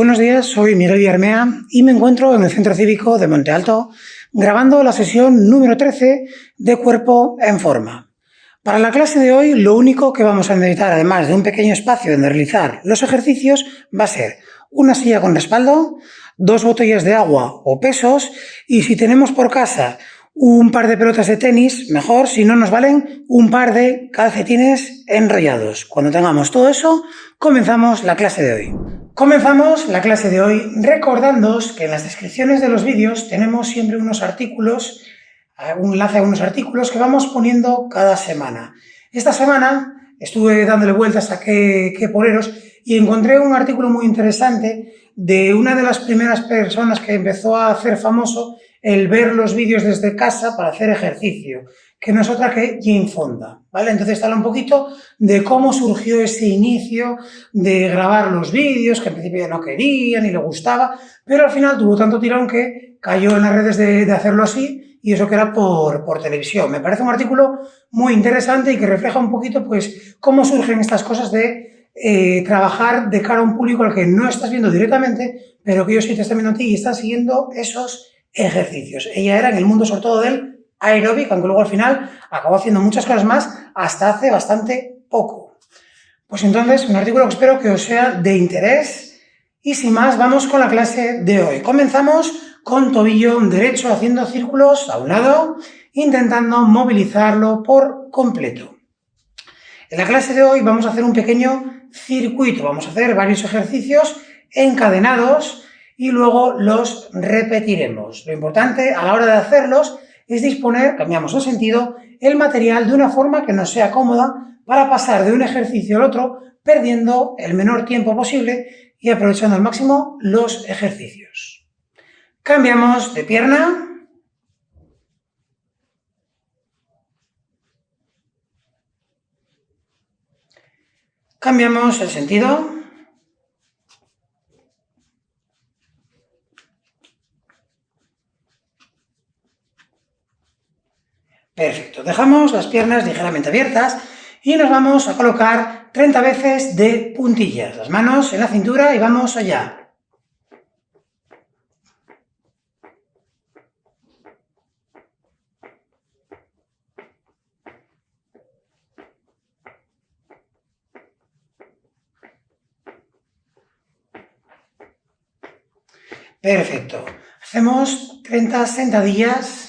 Buenos días, soy Miguel Villarmea y me encuentro en el Centro Cívico de Monte Alto grabando la sesión número 13 de Cuerpo en Forma. Para la clase de hoy lo único que vamos a necesitar, además de un pequeño espacio donde realizar los ejercicios, va a ser una silla con respaldo, 2 botellas de agua o pesos y si tenemos por casa un par de pelotas de tenis, mejor, si no nos valen un par de calcetines enrollados. Cuando tengamos todo eso, comenzamos la clase de hoy. Comenzamos la clase de hoy recordándoos que en las descripciones de los vídeos tenemos siempre unos artículos, un enlace a unos artículos que vamos poniendo cada semana. Esta semana estuve dándole vueltas a qué poneros y encontré un artículo muy interesante de una de las primeras personas que empezó a hacer famoso el ver los vídeos desde casa para hacer ejercicio, que no es otra que Jane Fonda, ¿vale? Entonces habla un poquito de cómo surgió ese inicio de grabar los vídeos, que en principio no quería ni le gustaba, pero al final tuvo tanto tirón que cayó en las redes de hacerlo así, y eso que era por televisión. Me parece un artículo muy interesante y que refleja un poquito pues cómo surgen estas cosas de trabajar de cara a un público al que no estás viendo directamente, pero que ellos sí te están viendo a ti y están siguiendo esos ejercicios. Ella era en el mundo sobre todo del aeróbic, aunque luego al final acabó haciendo muchas cosas más hasta hace bastante poco. Pues entonces, un artículo que espero que os sea de interés y sin más, vamos con la clase de hoy. Comenzamos con tobillo derecho haciendo círculos a un lado, intentando movilizarlo por completo. En la clase de hoy vamos a hacer un pequeño circuito, vamos a hacer varios ejercicios encadenados y luego los repetiremos. Lo importante a la hora de hacerlos es disponer, cambiamos el sentido, el material de una forma que nos sea cómoda para pasar de un ejercicio al otro perdiendo el menor tiempo posible y aprovechando al máximo los ejercicios. Cambiamos de pierna. Cambiamos el sentido. Perfecto. Dejamos las piernas ligeramente abiertas y nos vamos a colocar 30 veces de puntillas. Las manos en la cintura y vamos allá. Perfecto. Hacemos 30 sentadillas.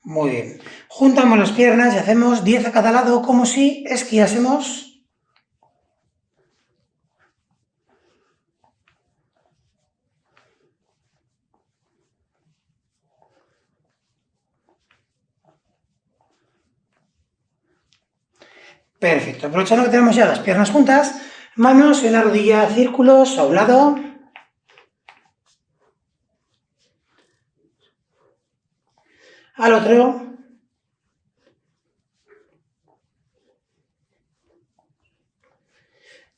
Muy bien. Juntamos las piernas y hacemos 10 a cada lado como si esquiásemos. Perfecto. Aprovechando que tenemos ya las piernas juntas, manos en la rodilla, círculos a un lado. Al otro.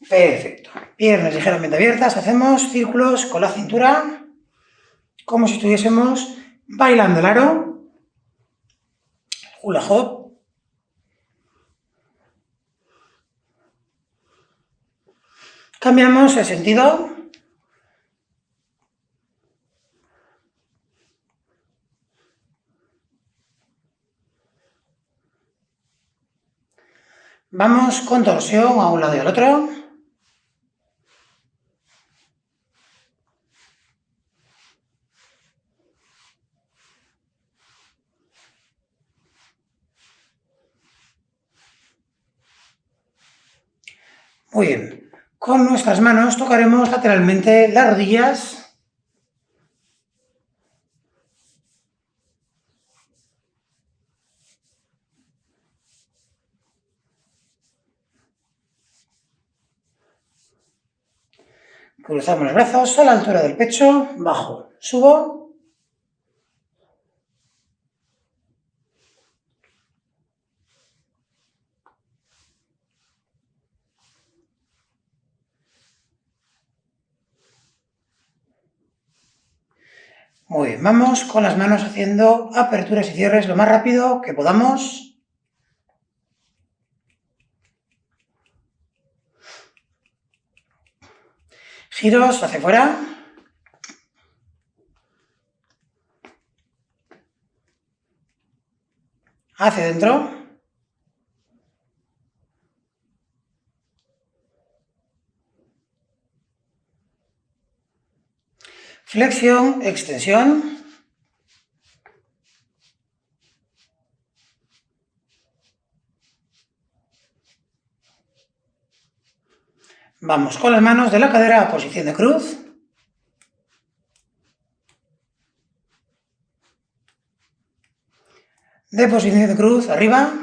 Perfecto. Piernas ligeramente abiertas, hacemos círculos con la cintura, como si estuviésemos bailando el aro, hula hop. Cambiamos el sentido. Vamos con torsión a un lado y al otro. Muy bien. Con nuestras manos tocaremos lateralmente las rodillas. Cruzamos los brazos a la altura del pecho, bajo, subo. Muy bien, vamos con las manos haciendo aperturas y cierres lo más rápido que podamos. Giros hacia afuera. Hacia adentro. Flexión, extensión. Vamos con las manos de la cadera a posición de cruz. De posición de cruz arriba.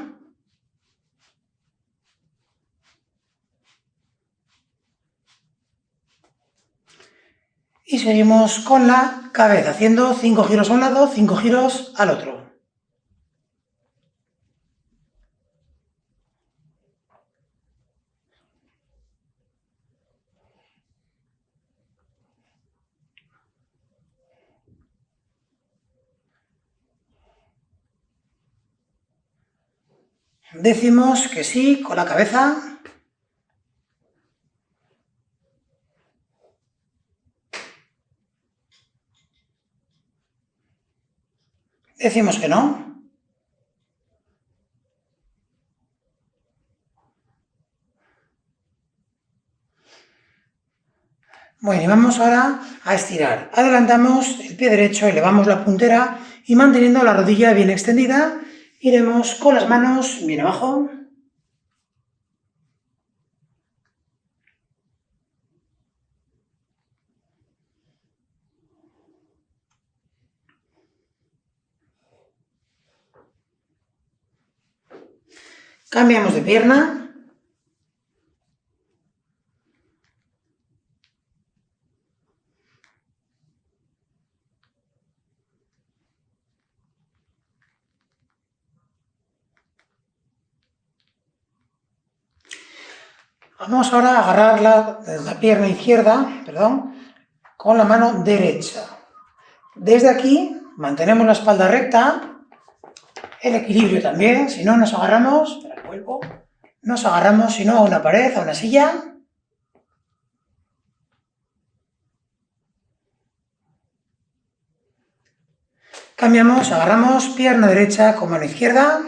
Y seguimos con la cabeza, haciendo 5 giros a un lado, 5 giros al otro. Decimos que sí con la cabeza. Decimos que no. Bueno, y vamos ahora a estirar. Adelantamos el pie derecho, elevamos la puntera y manteniendo la rodilla bien extendida, iremos con las manos bien abajo. Cambiamos de pierna. Vamos ahora a agarrar la pierna izquierda, con la mano derecha. Desde aquí mantenemos la espalda recta, el equilibrio también, si no nos agarramos, si no a una pared, a una silla. Cambiamos, agarramos pierna derecha con mano izquierda.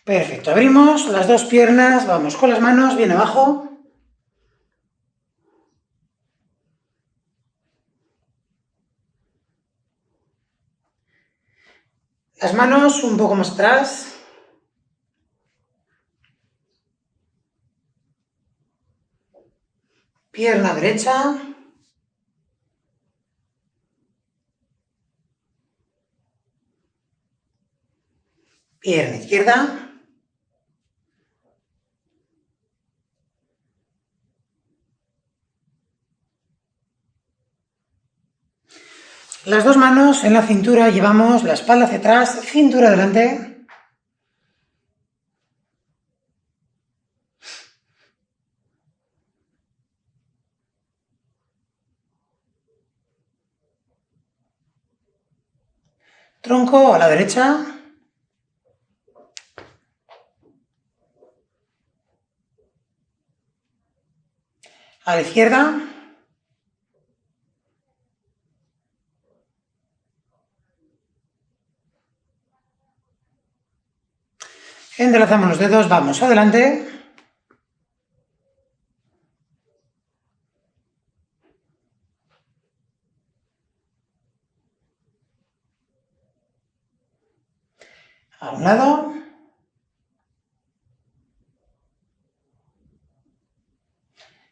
Perfecto, abrimos las dos piernas, vamos con las manos bien abajo. Las manos un poco más atrás. Pierna derecha. Pierna izquierda. Las dos manos en la cintura, llevamos la espalda hacia atrás, cintura adelante. Tronco a la derecha. A la izquierda. Entrelazamos los dedos, vamos adelante. A un lado.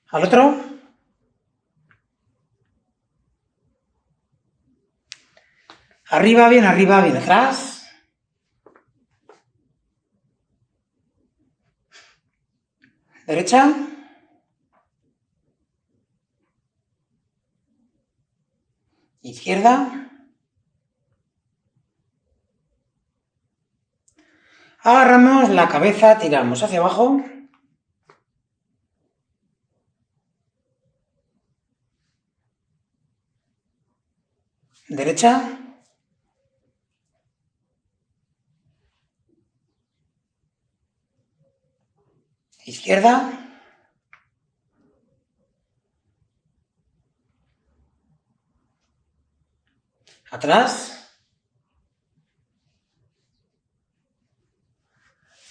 Al otro. Arriba, bien atrás. Derecha. Izquierda. Agarramos la cabeza, tiramos hacia abajo. Derecha. Izquierda. Atrás.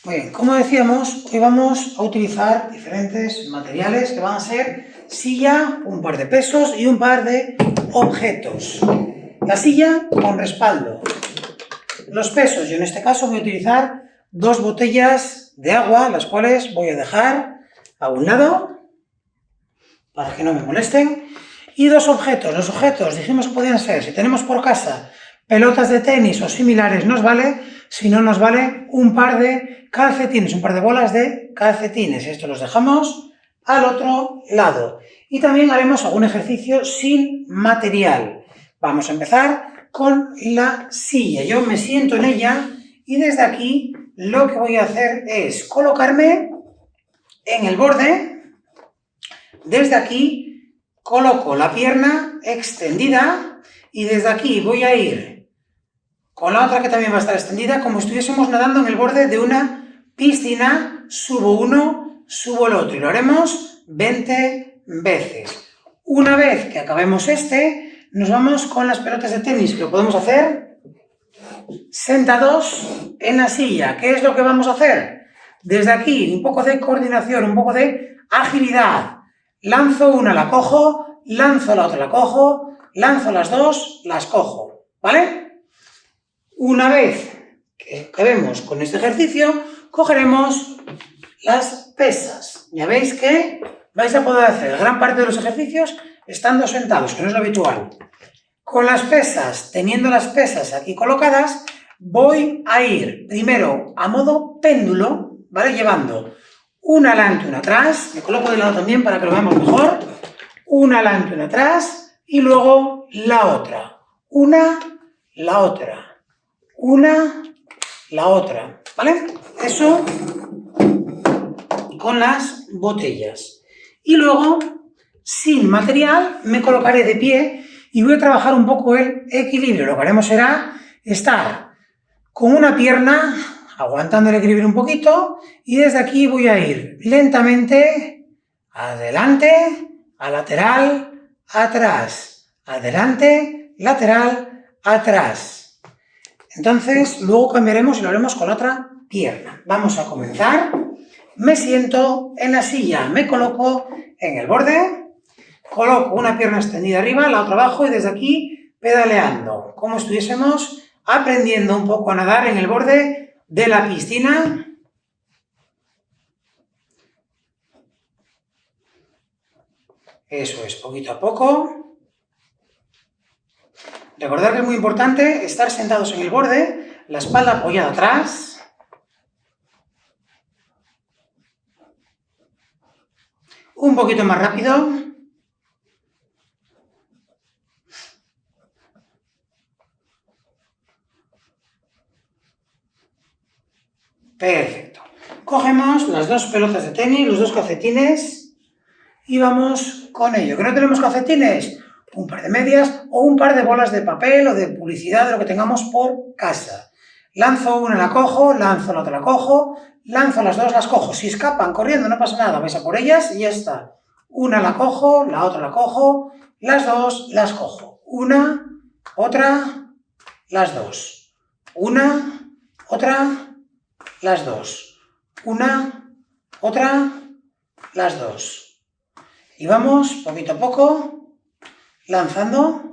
Muy bien, como decíamos, hoy vamos a utilizar diferentes materiales que van a ser silla, un par de pesos y un par de objetos. La silla con respaldo. Los pesos, yo en este caso voy a utilizar 2 botellas de agua, las cuales voy a dejar a un lado para que no me molesten. Y 2 objetos. Los objetos dijimos que podían ser, si tenemos por casa pelotas de tenis o similares nos vale, si no nos vale un par de calcetines, un par de bolas de calcetines. Esto los dejamos al otro lado. Y también haremos algún ejercicio sin material. Vamos a empezar con la silla. Yo me siento en ella y desde aquí lo que voy a hacer es colocarme en el borde. Desde aquí coloco la pierna extendida y desde aquí voy a ir con la otra que también va a estar extendida, como si estuviésemos nadando en el borde de una piscina. Subo uno, subo el otro y lo haremos 20 veces. Una vez que acabemos nos vamos con las pelotas de tenis, que lo podemos hacer sentados en la silla. ¿Qué es lo que vamos a hacer? Desde aquí, un poco de coordinación, un poco de agilidad. Lanzo una, la cojo, lanzo la otra, la cojo, lanzo las dos, las cojo, ¿vale? Una vez que acabemos con este ejercicio, cogeremos las pesas. Ya veis que vais a poder hacer gran parte de los ejercicios estando sentados, que no es lo habitual. Con las pesas, teniendo las pesas aquí colocadas, voy a ir primero a modo péndulo, ¿vale? Llevando una adelante, una atrás, me coloco de lado también para que lo veamos mejor, una adelante, una atrás, y luego la otra, una, la otra, una, la otra, ¿vale? Eso con las botellas. Y luego, sin material, me colocaré de pie y voy a trabajar un poco el equilibrio. Lo que haremos será estar con una pierna aguantando el equilibrio un poquito y desde aquí voy a ir lentamente adelante, a lateral, atrás, adelante, lateral, atrás. Entonces, luego cambiaremos y lo haremos con la otra pierna. Vamos a comenzar. Me siento en la silla, me coloco en el borde, coloco una pierna extendida arriba, la otra abajo y desde aquí pedaleando, como estuviésemos aprendiendo un poco a nadar en el borde de la piscina. Eso es, poquito a poco. Recordad que es muy importante estar sentados en el borde, la espalda apoyada atrás. Un poquito más rápido. Perfecto. Cogemos las 2 pelotas de tenis, los 2 calcetines y vamos con ello. ¿Que no tenemos calcetines? Un par de medias o un par de bolas de papel o de publicidad de lo que tengamos por casa. Lanzo una, la cojo, lanzo la otra, la cojo, lanzo las dos, las cojo. Si escapan corriendo no pasa nada, vais a por ellas y ya está. Una la cojo, la otra la cojo, las dos las cojo. Una, otra, las dos. Una, otra, las dos. Una, otra, las dos. Y vamos poquito a poco lanzando.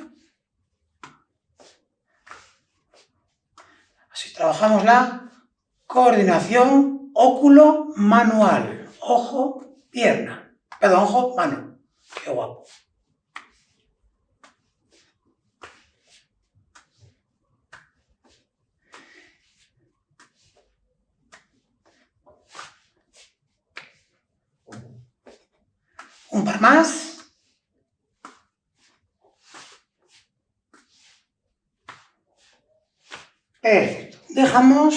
Así trabajamos la coordinación óculo-manual. Ojo, pierna. Perdón, ojo, mano. Qué guapo. Un par más. Perfecto. Dejamos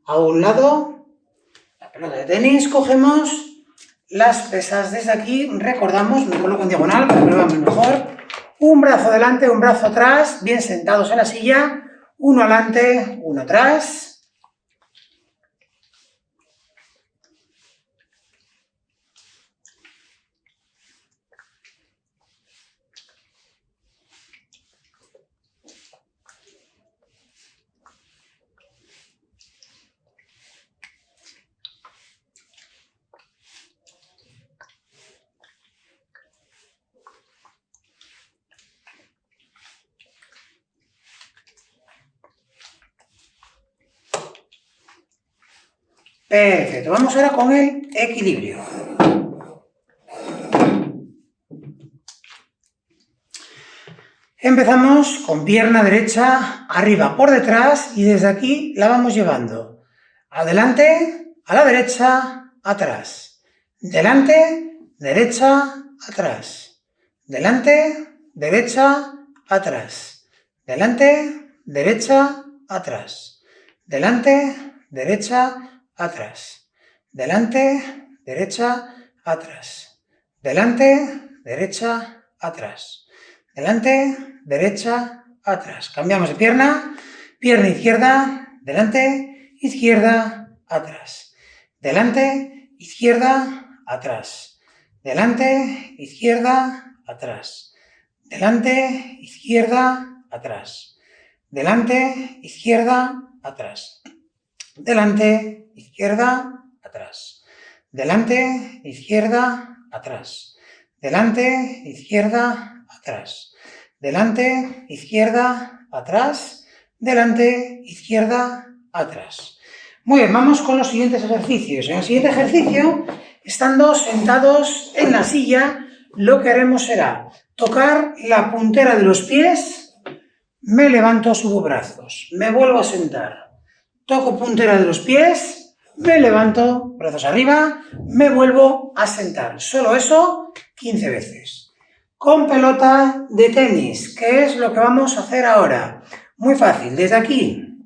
a un lado, la pelota de tenis, cogemos las pesas desde aquí, recordamos, me coloco en diagonal para que lo veamos mejor, un brazo delante, un brazo atrás, bien sentados en la silla, uno adelante, uno atrás. Perfecto, vamos ahora con el equilibrio. Empezamos con pierna derecha arriba por detrás y desde aquí la vamos llevando adelante, a la derecha, atrás, delante, derecha, atrás, delante, derecha, atrás, delante, derecha, atrás, delante, derecha, atrás, delante, derecha, atrás, delante, derecha, atrás, delante, derecha, atrás. Cambiamos de pierna, pierna izquierda, delante, izquierda, atrás, delante, izquierda, atrás, delante, izquierda, atrás, delante, izquierda, atrás, delante, izquierda, atrás, delante, izquierda, atrás, delante, izquierda, atrás, delante, izquierda, atrás, delante, izquierda, atrás, delante, izquierda, atrás. Muy bien, vamos con los siguientes ejercicios. En el siguiente ejercicio, estando sentados en la silla, lo que haremos será tocar la puntera de los pies, me levanto, subo brazos, me vuelvo a sentar, toco puntera de los pies, me levanto, brazos arriba, me vuelvo a sentar. Solo eso 15 veces. Con pelota de tenis, ¿qué es lo que vamos a hacer ahora? Muy fácil, desde aquí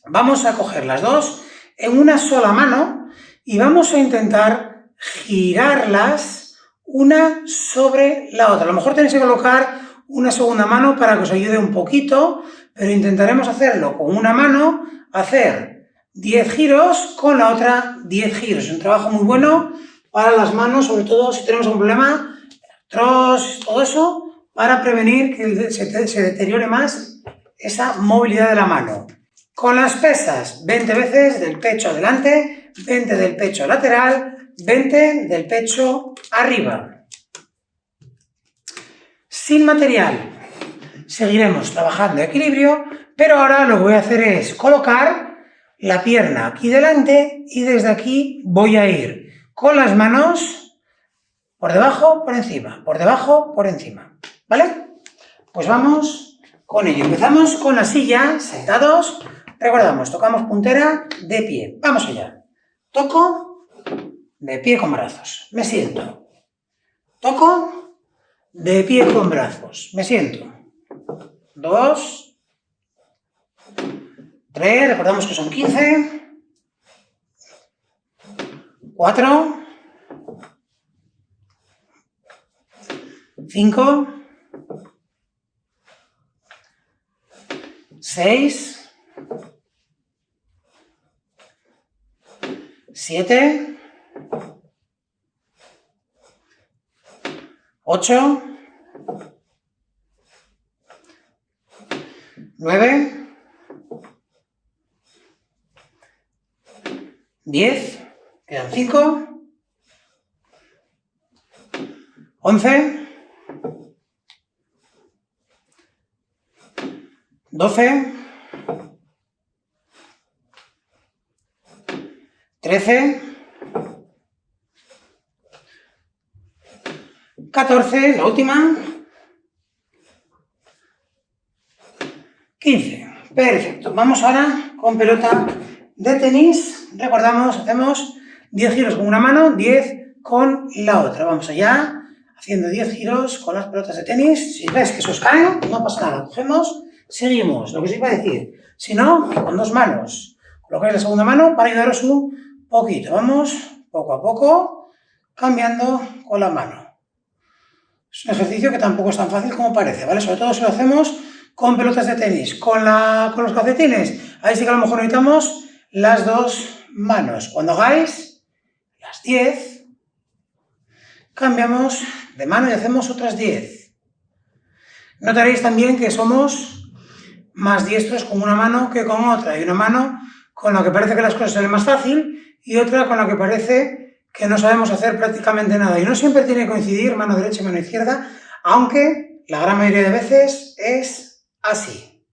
vamos a coger las dos en una sola mano y vamos a intentar girarlas una sobre la otra. A lo mejor tenéis que colocar una segunda mano para que os ayude un poquito, pero intentaremos hacerlo con una mano, hacer 10 giros, con la otra 10 giros. Es un trabajo muy bueno para las manos, sobre todo si tenemos un problema, todo eso, para prevenir que se deteriore más esa movilidad de la mano. Con las pesas, 20 veces del pecho adelante, 20 del pecho lateral, 20 del pecho arriba. Sin material, seguiremos trabajando equilibrio, pero ahora lo que voy a hacer es colocar la pierna aquí delante y desde aquí voy a ir con las manos por debajo, por encima, por debajo, por encima, ¿vale? Pues vamos con ello. Empezamos con la silla, sentados. Recordamos, tocamos puntera de pie. Vamos allá. Toco de pie con brazos. Me siento. Toco de pie con brazos. Me siento. 2, 3, recordamos que son 15. 4, 5, 6, 7, 8, 9, 10, quedan 5, 11, 12, 13, 14, la última, 15. Perfecto. Vamos ahora con pelota de tenis. Recordamos, hacemos 10 giros con una mano, 10 con la otra. Vamos allá, haciendo 10 giros con las pelotas de tenis. Si ves que se os caen, no pasa nada. Cogemos, seguimos. Lo que os iba a decir. Si no, con dos manos, Colocáis la segunda mano para ayudaros un poquito. Vamos poco a poco cambiando con la mano. Es un ejercicio que tampoco es tan fácil como parece, ¿vale? Sobre todo si lo hacemos con pelotas de tenis. Con los calcetines, ahí sí que a lo mejor necesitamos las dos manos. Cuando hagáis las 10, cambiamos de mano y hacemos otras 10. Notaréis también que somos más diestros con una mano que con otra. Hay una mano con la que parece que las cosas salen más fácil y otra con la que parece que no sabemos hacer prácticamente nada. Y no siempre tiene que coincidir mano derecha y mano izquierda, aunque la gran mayoría de veces es así.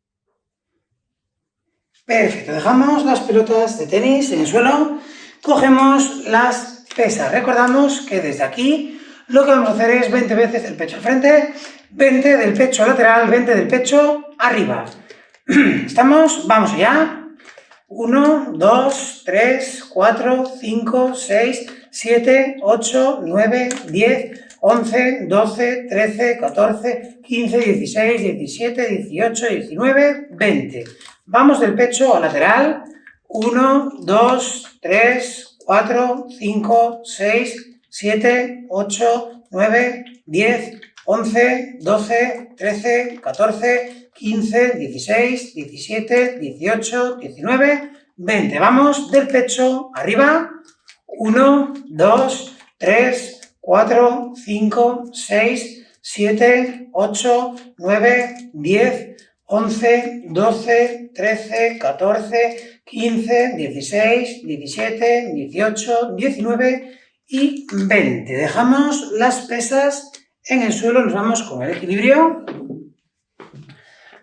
Perfecto, dejamos las pelotas de tenis en el suelo, cogemos las pesas. Recordamos que desde aquí lo que vamos a hacer es 20 veces el pecho al frente, 20 del pecho lateral, 20 del pecho arriba. ¿Estamos? Vamos allá. 1, 2, 3, 4, 5, 6, 7, 8, 9, 10, 11, 12, 13, 14, 15, 16, 17, 18, 19, 20. Vamos del pecho al lateral. 1, 2, 3, 4, 5, 6, 7, 8, 9, 10, 11, 12, 13, 14, 15, 16, 17, 18, 19, 20. Vamos del pecho arriba. 1, 2, 3, 4, 5, 6, 7, 8, 9, 10, 11, 12, 13, 14, 15, 16, 17, 18, 19 y 20. Dejamos las pesas en el suelo, nos vamos con el equilibrio.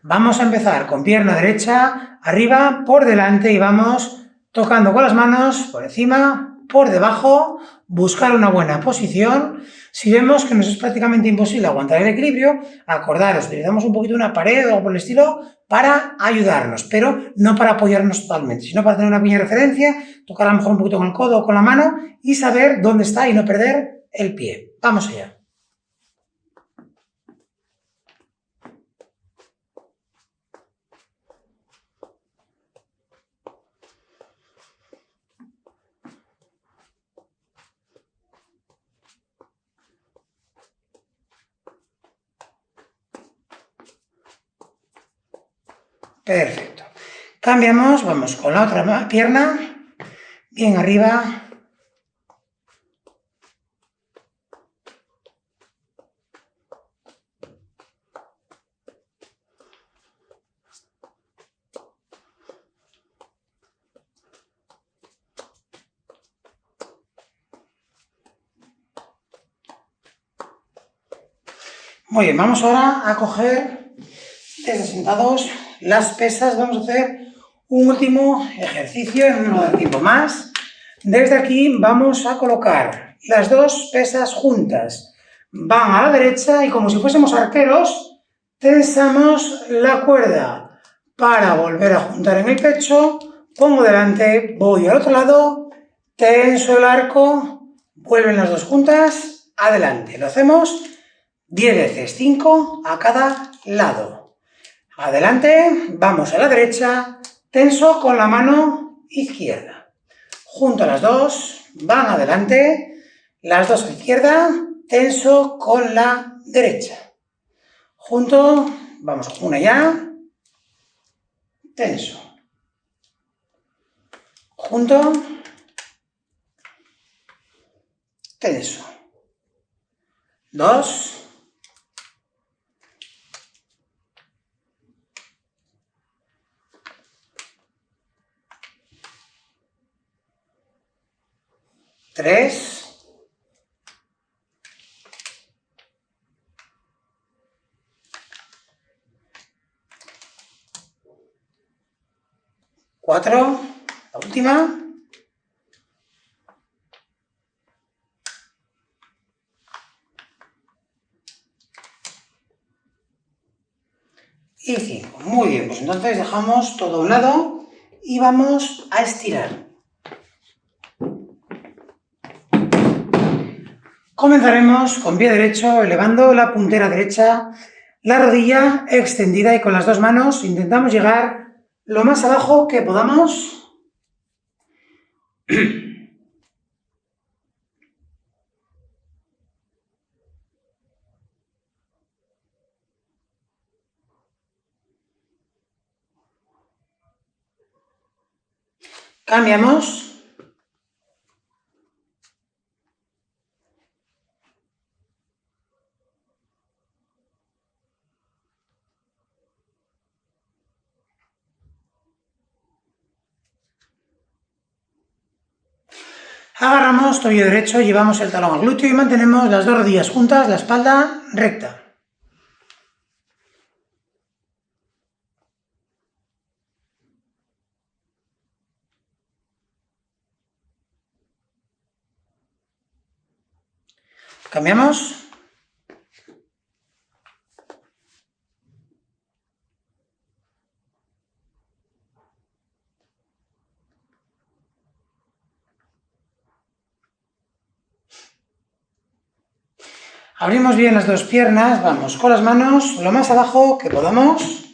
Vamos a empezar con pierna derecha, arriba, por delante y vamos tocando con las manos por encima, por debajo, buscar una buena posición. Si vemos que nos es prácticamente imposible aguantar el equilibrio, acordaros, utilizamos un poquito una pared o algo por el estilo para ayudarnos, pero no para apoyarnos totalmente, sino para tener una pequeña referencia, tocar a lo mejor un poquito con el codo o con la mano y saber dónde está y no perder el pie. Vamos allá. Perfecto. Cambiamos, vamos con la otra pierna, bien arriba. Muy bien, vamos ahora a coger desde sentados las pesas. Vamos a hacer un último ejercicio en un tiempo más. Desde aquí vamos a colocar las dos pesas juntas. Van a la derecha y como si fuésemos arqueros, tensamos la cuerda para volver a juntar en el pecho. Pongo delante, voy al otro lado, tenso el arco, vuelven las dos juntas, adelante. Lo hacemos 10 veces, 5 a cada lado. Adelante, vamos a la derecha, tenso con la mano izquierda. Junto a las dos, van adelante, las dos a la izquierda, tenso con la derecha. Junto, vamos con una ya, tenso. Junto, tenso. 2, 3, 4, la última. Y 5. Muy bien, pues entonces dejamos todo a un lado y vamos a estirar. Comenzaremos con pie derecho, elevando la puntera derecha, la rodilla extendida y con las dos manos intentamos llegar lo más abajo que podamos. Cambiamos. Agarramos tobillo derecho, llevamos el talón al glúteo y mantenemos las dos rodillas juntas, la espalda recta. Cambiamos. Abrimos bien las dos piernas, vamos con las manos lo más abajo que podamos,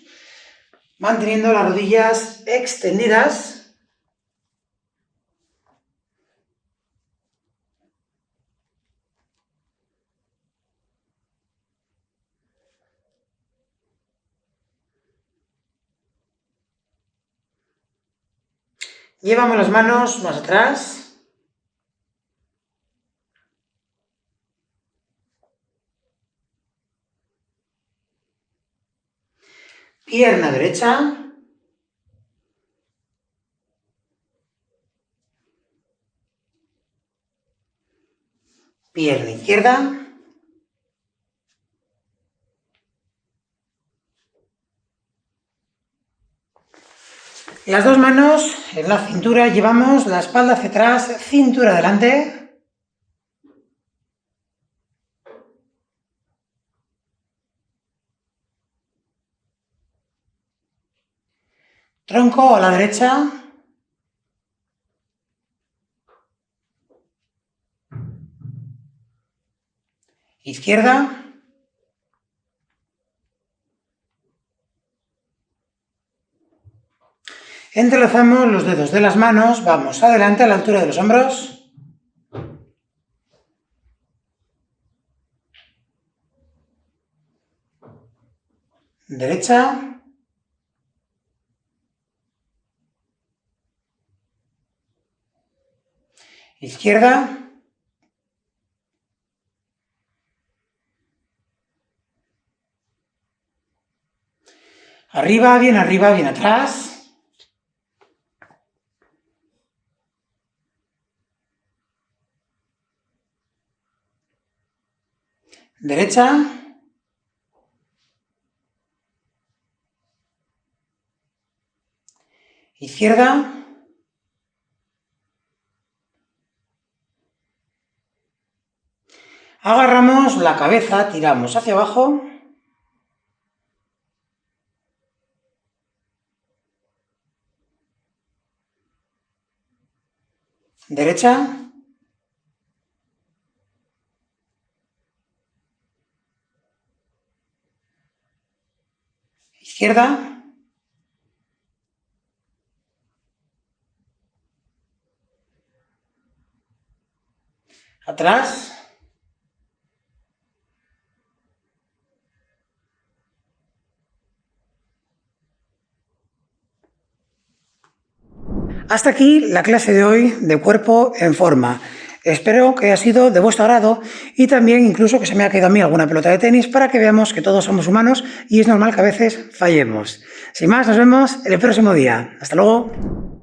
manteniendo las rodillas extendidas. Llevamos las manos más atrás. Pierna derecha. Pierna izquierda. Las dos manos en la cintura, llevamos la espalda hacia atrás, cintura adelante. Tronco a la derecha. Izquierda. Entrelazamos los dedos de las manos, vamos adelante a la altura de los hombros. Derecha. Izquierda. Arriba, bien atrás. Derecha. Izquierda. Agarramos la cabeza, tiramos hacia abajo. Derecha. Izquierda. Atrás. Hasta aquí la clase de hoy de cuerpo en forma. Espero que haya sido de vuestro agrado y también incluso que se me haya caído a mí alguna pelota de tenis para que veamos que todos somos humanos y es normal que a veces fallemos. Sin más, nos vemos el próximo día. Hasta luego.